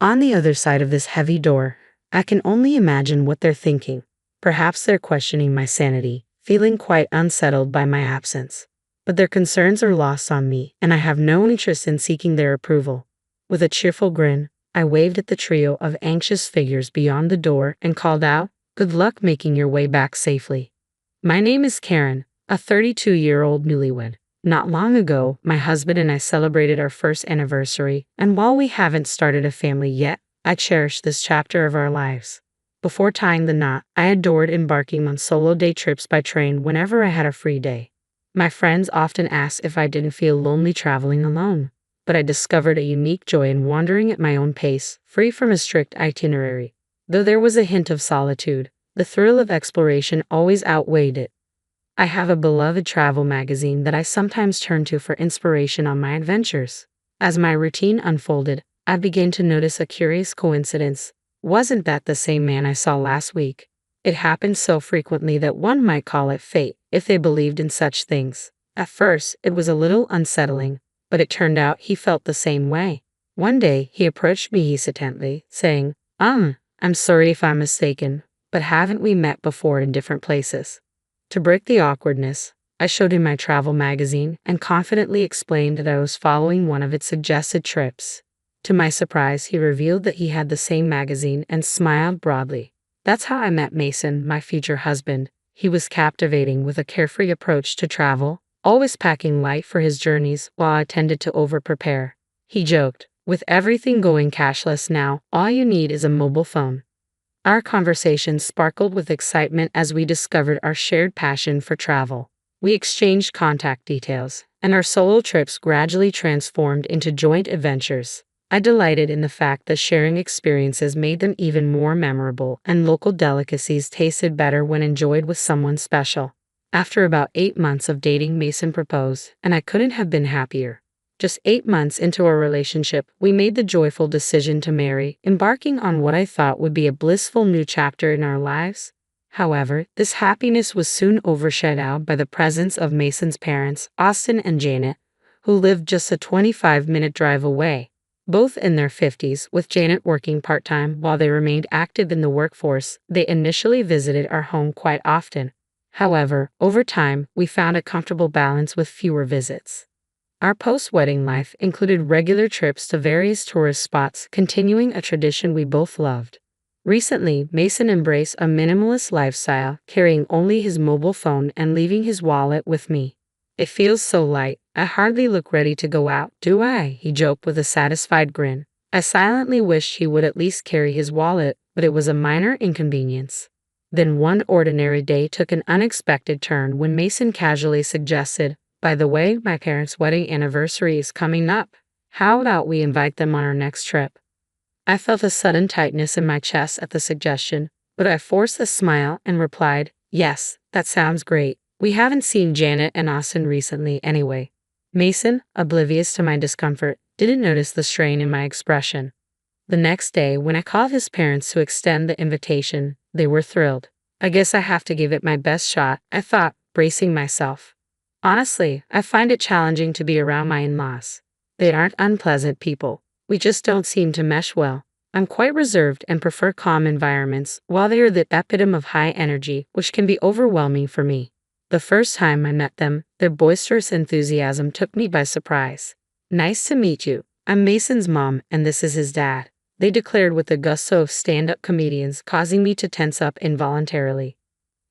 On the other side of this heavy door, I can only imagine what they're thinking. Perhaps they're questioning my sanity, feeling quite unsettled by my absence. But their concerns are lost on me, and I have no interest in seeking their approval. With a cheerful grin, I waved at the trio of anxious figures beyond the door and called out, "Good luck making your way back safely." My name is Karen, a 32-year-old newlywed. Not long ago, my husband and I celebrated our first anniversary, and while we haven't started a family yet, I cherish this chapter of our lives. Before tying the knot, I adored embarking on solo day trips by train whenever I had a free day. My friends often asked if I didn't feel lonely traveling alone, but I discovered a unique joy in wandering at my own pace, free from a strict itinerary. Though there was a hint of solitude, the thrill of exploration always outweighed it. I have a beloved travel magazine that I sometimes turn to for inspiration on my adventures. As my routine unfolded, I began to notice a curious coincidence. Wasn't that the same man I saw last week? It happened so frequently that one might call it fate, if they believed in such things. At first, it was a little unsettling, but it turned out he felt the same way. One day, he approached me hesitantly, saying, I'm sorry if I'm mistaken, but haven't we met before in different places?" To break the awkwardness, I showed him my travel magazine and confidently explained that I was following one of its suggested trips. To my surprise, he revealed that he had the same magazine and smiled broadly. "That's how I met Mason, my future husband. He was captivating with a carefree approach to travel, always packing light for his journeys while I tended to over-prepare." He joked, "With everything going cashless now, all you need is a mobile phone." Our conversation sparkled with excitement as we discovered our shared passion for travel. We exchanged contact details, and our solo trips gradually transformed into joint adventures. I delighted in the fact that sharing experiences made them even more memorable, and local delicacies tasted better when enjoyed with someone special. After about 8 months of dating, Mason proposed, and I couldn't have been happier. Just 8 months into our relationship, we made the joyful decision to marry, embarking on what I thought would be a blissful new chapter in our lives. However, this happiness was soon overshadowed by the presence of Mason's parents, Austin and Janet, who lived just a 25-minute drive away. Both in their 50s, with Janet working part-time while they remained active in the workforce, they initially visited our home quite often. However, over time, we found a comfortable balance with fewer visits. Our post-wedding life included regular trips to various tourist spots, continuing a tradition we both loved. Recently, Mason embraced a minimalist lifestyle, carrying only his mobile phone and leaving his wallet with me. "It feels so light, I hardly look ready to go out, do I?" he joked with a satisfied grin. I silently wished he would at least carry his wallet, but it was a minor inconvenience. Then one ordinary day took an unexpected turn when Mason casually suggested, "By the way, my parents' wedding anniversary is coming up. How about we invite them on our next trip?" I felt a sudden tightness in my chest at the suggestion, but I forced a smile and replied, "Yes, that sounds great. We haven't seen Janet and Austin recently anyway." Mason, oblivious to my discomfort, didn't notice the strain in my expression. The next day, when I called his parents to extend the invitation, they were thrilled. "I guess I have to give it my best shot," I thought, bracing myself. Honestly, I find it challenging to be around my in-laws. They aren't unpleasant people. We just don't seem to mesh well. I'm quite reserved and prefer calm environments, while they are the epitome of high energy, which can be overwhelming for me. The first time I met them, their boisterous enthusiasm took me by surprise. "Nice to meet you. I'm Mason's mom, and this is his dad," they declared with the gusto of stand-up comedians, causing me to tense up involuntarily.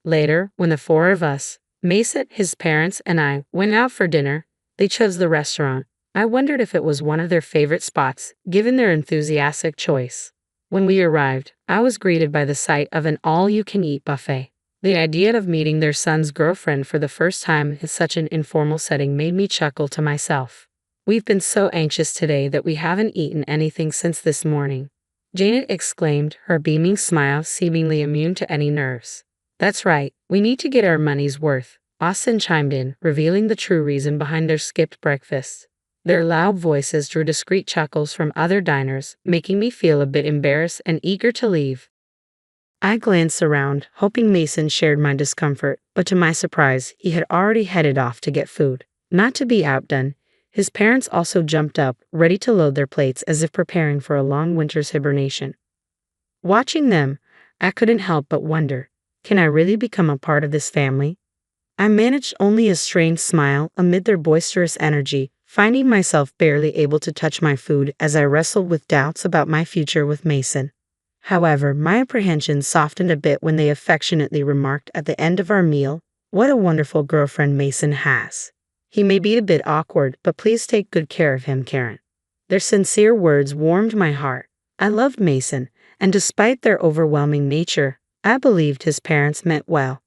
Later, when the four of us, Mason, his parents, and I, went out for dinner, they chose the restaurant. I wondered if it was one of their favorite spots, given their enthusiastic choice. When we arrived, I was greeted by the sight of an all-you-can-eat buffet. The idea of meeting their son's girlfriend for the first time in such an informal setting made me chuckle to myself. "We've been so anxious today that we haven't eaten anything since this morning," Janet exclaimed, her beaming smile seemingly immune to any nerves. "That's right, we need to get our money's worth," Austin chimed in, revealing the true reason behind their skipped breakfast. Their loud voices drew discreet chuckles from other diners, making me feel a bit embarrassed and eager to leave. I glanced around, hoping Mason shared my discomfort, but to my surprise, he had already headed off to get food. Not to be outdone, His parents also jumped up, ready to load their plates as if preparing for a long winter's hibernation. Watching them, I couldn't help but wonder, can I really become a part of this family? I managed only a strained smile amid their boisterous energy, finding myself barely able to touch my food as I wrestled with doubts about my future with Mason. However, my apprehension softened a bit when they affectionately remarked at the end of our meal, "What a wonderful girlfriend Mason has. He may be a bit awkward, but please take good care of him, Karen." Their sincere words warmed my heart. I loved Mason, and despite their overwhelming nature, I believed his parents meant well.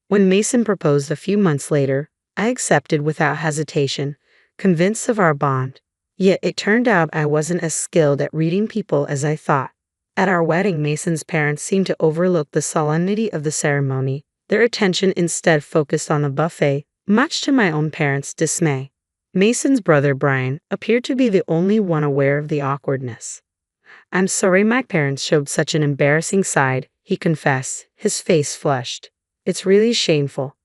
When Mason proposed a few months later, I accepted without hesitation, convinced of our bond. Yet it turned out I wasn't as skilled at reading people as I thought. At our wedding, Mason's parents seemed to overlook the solemnity of the ceremony. Their attention instead focused on the buffet, much to my own parents' dismay. Mason's brother Brian appeared to be the only one aware of the awkwardness. "I'm sorry my parents showed such an embarrassing side," he confessed, his face flushed. "It's really shameful.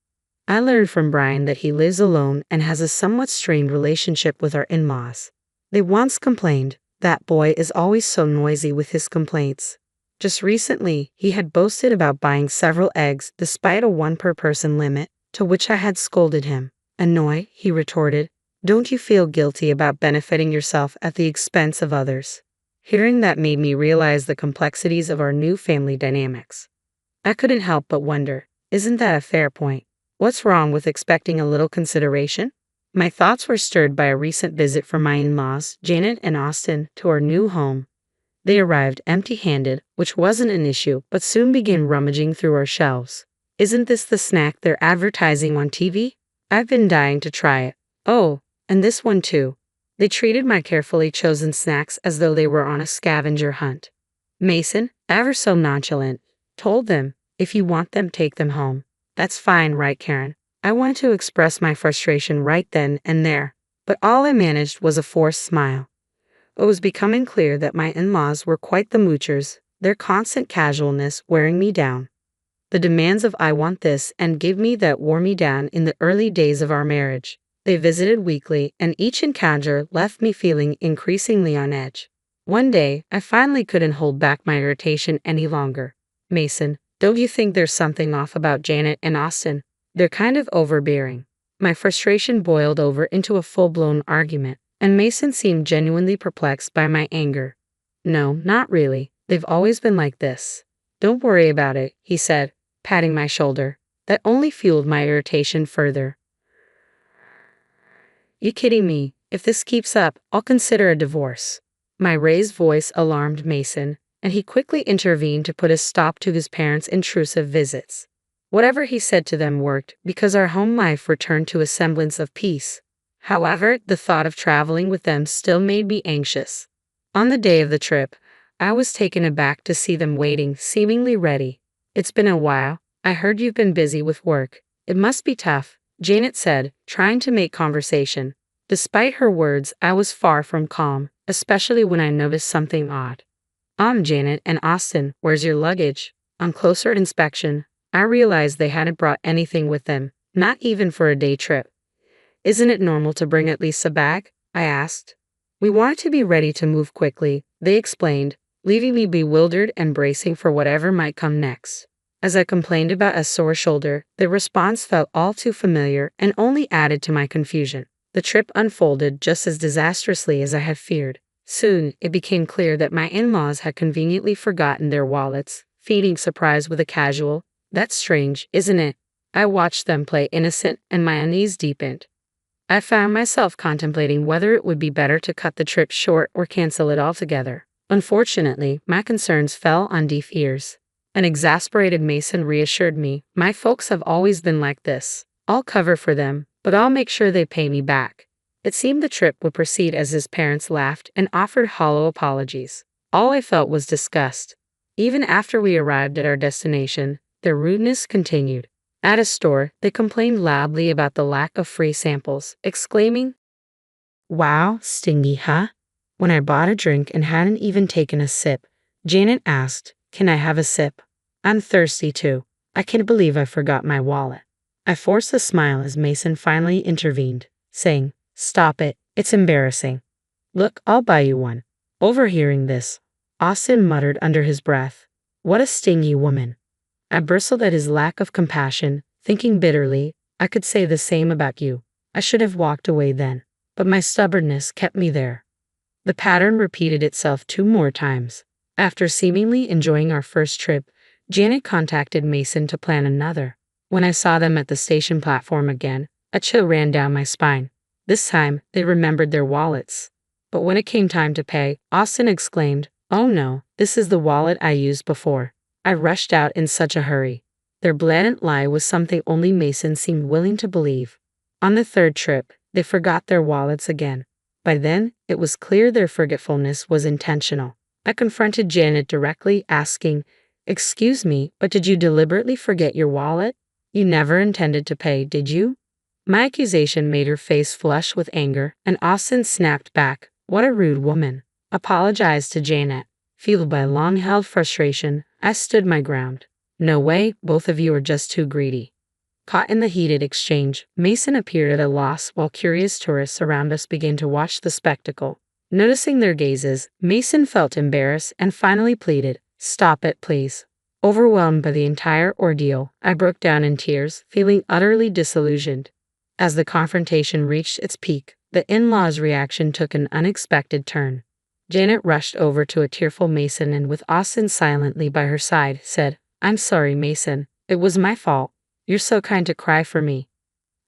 I learned from Brian that he lives alone and has a somewhat strained relationship with our in-laws. They once complained, 'That boy is always so noisy with his complaints.' Just recently, he had boasted about buying several eggs despite a one-per-person limit, to which I had scolded him. 'Annoy,' he retorted. 'Don't you feel guilty about benefiting yourself at the expense of others?' Hearing that made me realize the complexities of our new family dynamics. I couldn't help but wonder, isn't that a fair point? What's wrong with expecting a little consideration? My thoughts were stirred by a recent visit from my in-laws, Janet and Austin, to our new home. They arrived empty-handed, which wasn't an issue, but soon began rummaging through our shelves. "Isn't this the snack they're advertising on TV? I've been dying to try it. Oh, and this one too." They treated my carefully chosen snacks as though they were on a scavenger hunt. Mason, ever so nonchalant, told them, "If you want them, take them home." "That's fine, right, Karen?" I wanted to express my frustration right then and there, but all I managed was a forced smile. It was becoming clear that my in-laws were quite the moochers, their constant casualness wearing me down. The demands of "I want this" and "give me that" wore me down in the early days of our marriage. They visited weekly, and each encounter left me feeling increasingly on edge. One day, I finally couldn't hold back my irritation any longer. "Mason, don't you think there's something off about Janet and Austin? They're kind of overbearing." My frustration boiled over into a full-blown argument, and Mason seemed genuinely perplexed by my anger. "No, not really. They've always been like this. Don't worry about it," he said, patting my shoulder. That only fueled my irritation further. "You kidding me? If this keeps up, I'll consider a divorce." My raised voice alarmed Mason, and he quickly intervened to put a stop to his parents' intrusive visits. Whatever he said to them worked, because our home life returned to a semblance of peace. However, the thought of traveling with them still made me anxious. On the day of the trip, I was taken aback to see them waiting, seemingly ready. "It's been a while. I heard you've been busy with work. It must be tough," Janet said, trying to make conversation. Despite her words, I was far from calm, especially when I noticed something odd. Janet and Austin, where's your luggage?" On closer inspection, I realized they hadn't brought anything with them, not even for a day trip. "Isn't it normal to bring at least a bag?" I asked. "We wanted to be ready to move quickly," they explained, leaving me bewildered and bracing for whatever might come next. As I complained about a sore shoulder, the response felt all too familiar and only added to my confusion. The trip unfolded just as disastrously as I had feared. Soon, it became clear that my in-laws had conveniently forgotten their wallets, feeding surprise with a casual, "That's strange, isn't it?" I watched them play innocent, and my unease deepened. I found myself contemplating whether it would be better to cut the trip short or cancel it altogether. Unfortunately, my concerns fell on deaf ears. An exasperated Mason reassured me, "My folks have always been like this. I'll cover for them, but I'll make sure they pay me back." It seemed the trip would proceed as his parents laughed and offered hollow apologies. All I felt was disgust. Even after we arrived at our destination, their rudeness continued. At a store, they complained loudly about the lack of free samples, exclaiming, "Wow, stingy, huh?" When I bought a drink and hadn't even taken a sip, Janet asked, "Can I have a sip? I'm thirsty too. I can't believe I forgot my wallet." I forced a smile as Mason finally intervened, saying, "Stop it, It's embarrassing. Look, I'll buy you one. Overhearing this, Austin muttered under his breath, "What a stingy woman." I bristled at his lack of compassion, thinking bitterly, I could say the same about you. I should have walked away then, but my stubbornness kept me there. The pattern repeated itself 2 more times. After seemingly enjoying our first trip, Janet contacted Mason to plan another. When I saw them at the station platform again, a chill ran down my spine. This time, they remembered their wallets. But when it came time to pay, Austin exclaimed, "Oh no, this is the wallet I used before." I rushed out in such a hurry. Their blatant lie was something only Mason seemed willing to believe. On the third trip, they forgot their wallets again. By then, it was clear their forgetfulness was intentional. I confronted Janet directly, asking, "Excuse me, but did you deliberately forget your wallet? You never intended to pay, did you?" My accusation made her face flush with anger, and Austin snapped back, "What a rude woman." Apologized to Janet. Fueled by long-held frustration, I stood my ground. "No way, both of you are just too greedy." Caught in the heated exchange, Mason appeared at a loss while curious tourists around us began to watch the spectacle. Noticing their gazes, Mason felt embarrassed and finally pleaded, "Stop it, please." Overwhelmed by the entire ordeal, I broke down in tears, feeling utterly disillusioned. As the confrontation reached its peak, the in-laws' reaction took an unexpected turn. Janet rushed over to a tearful Mason and, with Austin silently by her side, said, "I'm sorry, Mason. It was my fault. You're so kind to cry for me."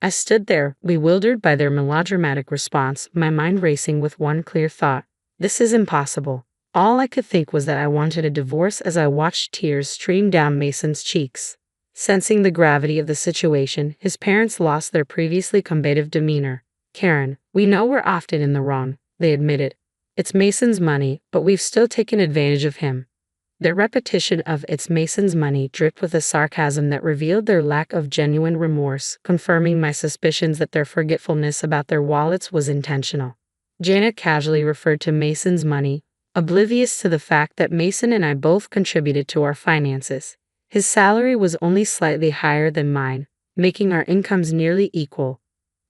I stood there, bewildered by their melodramatic response, my mind racing with one clear thought. This is impossible. All I could think was that I wanted a divorce as I watched tears stream down Mason's cheeks. Sensing the gravity of the situation, his parents lost their previously combative demeanor. "Karen, we know we're often in the wrong," they admitted. "It's Mason's money, but we've still taken advantage of him." Their repetition of "it's Mason's money" dripped with a sarcasm that revealed their lack of genuine remorse, confirming my suspicions that their forgetfulness about their wallets was intentional. Janet casually referred to Mason's money, oblivious to the fact that Mason and I both contributed to our finances. His salary was only slightly higher than mine, making our incomes nearly equal.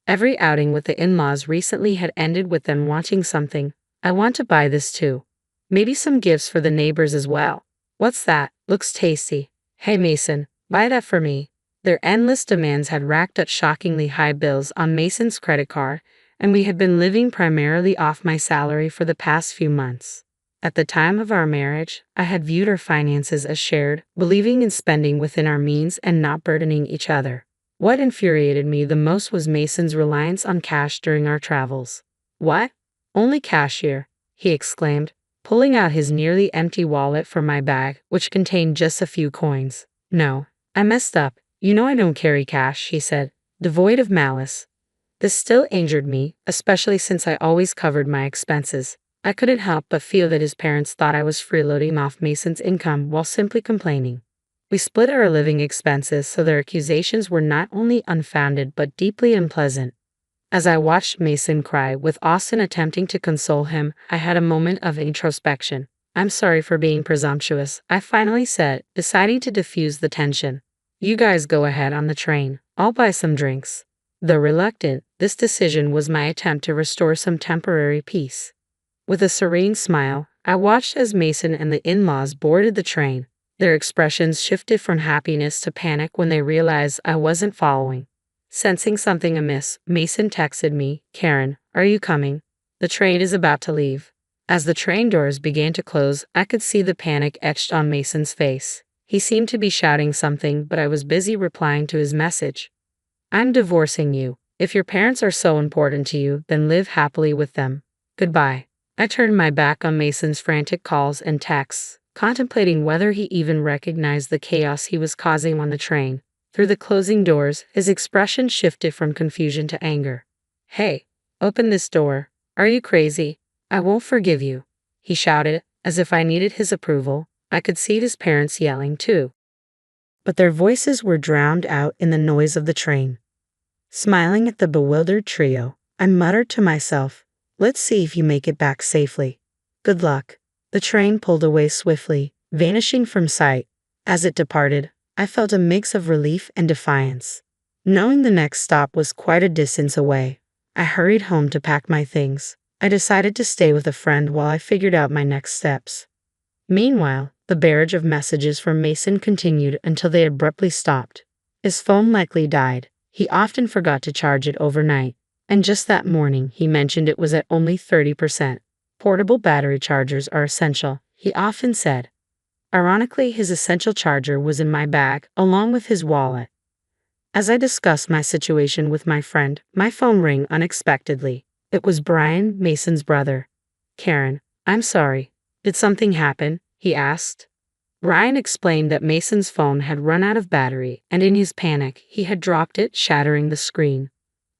Every outing with the in-laws recently had ended with them wanting something. "I want to buy this too. Maybe some gifts for the neighbors as well. What's that? Looks tasty. Hey Mason, buy that for me." Their endless demands had racked up shockingly high bills on Mason's credit card, and we had been living primarily off my salary for the past few months. At the time of our marriage, I had viewed our finances as shared, believing in spending within our means and not burdening each other. What infuriated me the most was Mason's reliance on cash during our travels. "What? Only cash here?" he exclaimed, pulling out his nearly empty wallet from my bag, which contained just a few coins. "No, I messed up. You know I don't carry cash," he said, devoid of malice. This still angered me, especially since I always covered my expenses. I couldn't help but feel that his parents thought I was freeloading off Mason's income while simply complaining. We split our living expenses, so their accusations were not only unfounded but deeply unpleasant. As I watched Mason cry, with Austin attempting to console him, I had a moment of introspection. "I'm sorry for being presumptuous," I finally said, deciding to diffuse the tension. "You guys go ahead on the train. I'll buy some drinks." Though reluctant, this decision was my attempt to restore some temporary peace. With a serene smile, I watched as Mason and the in-laws boarded the train. Their expressions shifted from happiness to panic when they realized I wasn't following. Sensing something amiss, Mason texted me, "Karen, are you coming? The train is about to leave." As the train doors began to close, I could see the panic etched on Mason's face. He seemed to be shouting something, but I was busy replying to his message. "I'm divorcing you. If your parents are so important to you, then live happily with them. Goodbye." I turned my back on Mason's frantic calls and texts, contemplating whether he even recognized the chaos he was causing on the train. Through the closing doors, his expression shifted from confusion to anger. "Hey, open this door. Are you crazy? I won't forgive you," he shouted, as if I needed his approval. I could see his parents yelling too, but their voices were drowned out in the noise of the train. Smiling at the bewildered trio, I muttered to myself, "Let's see if you make it back safely. Good luck." The train pulled away swiftly, vanishing from sight. As it departed, I felt a mix of relief and defiance. Knowing the next stop was quite a distance away, I hurried home to pack my things. I decided to stay with a friend while I figured out my next steps. Meanwhile, the barrage of messages from Mason continued until they abruptly stopped. His phone likely died. He often forgot to charge it overnight, and just that morning he mentioned it was at only 30%. Portable battery chargers are essential, he often said. Ironically, his essential charger was in my bag, along with his wallet. As I discussed my situation with my friend, my phone rang unexpectedly. It was Brian, Mason's brother. "Karen, I'm sorry. Did something happen?" he asked. Ryan explained that Mason's phone had run out of battery, and in his panic, he had dropped it, shattering the screen.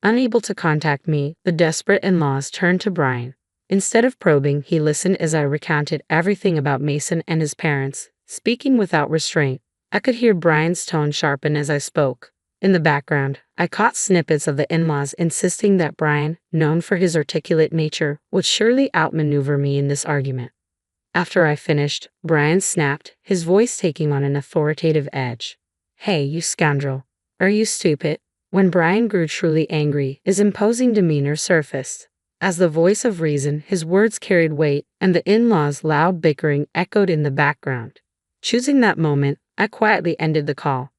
Unable to contact me, the desperate in-laws turned to Brian. Instead of probing, he listened as I recounted everything about Mason and his parents, speaking without restraint. I could hear Brian's tone sharpen as I spoke. In the background, I caught snippets of the in-laws insisting that Brian, known for his articulate nature, would surely outmaneuver me in this argument. After I finished, Brian snapped, his voice taking on an authoritative edge. "Hey, you scoundrel. Are you stupid?" When Brian grew truly angry, his imposing demeanor surfaced. As the voice of reason, his words carried weight, and the in-laws' loud bickering echoed in the background. Choosing that moment, I quietly ended the call.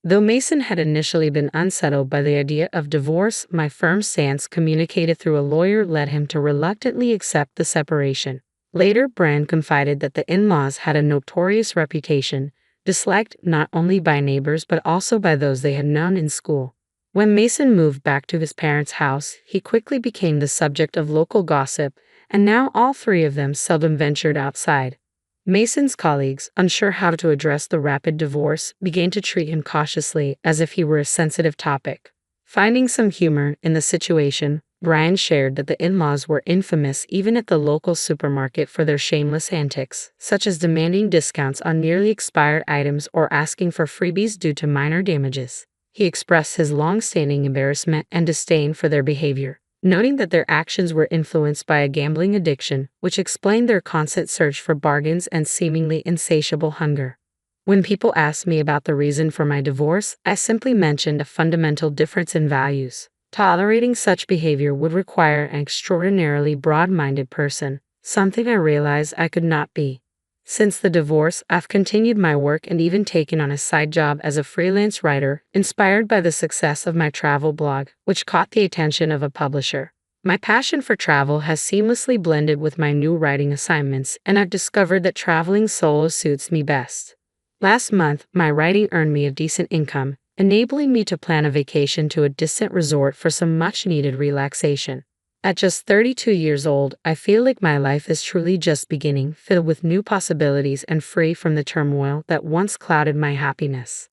Though Mason had initially been unsettled by the idea of divorce, my firm stance communicated through a lawyer led him to reluctantly accept the separation. Later, Brian confided that the in-laws had a notorious reputation, disliked not only by neighbors but also by those they had known in school. When Mason moved back to his parents' house, he quickly became the subject of local gossip, and now all three of them seldom ventured outside. Mason's colleagues, unsure how to address the rapid divorce, began to treat him cautiously as if he were a sensitive topic. Finding some humor in the situation, Brian shared that the in-laws were infamous even at the local supermarket for their shameless antics, such as demanding discounts on nearly expired items or asking for freebies due to minor damages. He expressed his long-standing embarrassment and disdain for their behavior, noting that their actions were influenced by a gambling addiction, which explained their constant search for bargains and seemingly insatiable hunger. When people asked me about the reason for my divorce, I simply mentioned a fundamental difference in values. Tolerating such behavior would require an extraordinarily broad-minded person, something I realized I could not be. Since the divorce, I've continued my work and even taken on a side job as a freelance writer, inspired by the success of my travel blog, which caught the attention of a publisher. My passion for travel has seamlessly blended with my new writing assignments, and I've discovered that traveling solo suits me best. Last month, my writing earned me a decent income, enabling me to plan a vacation to a distant resort for some much-needed relaxation. At just 32 years old, I feel like my life is truly just beginning, filled with new possibilities and free from the turmoil that once clouded my happiness.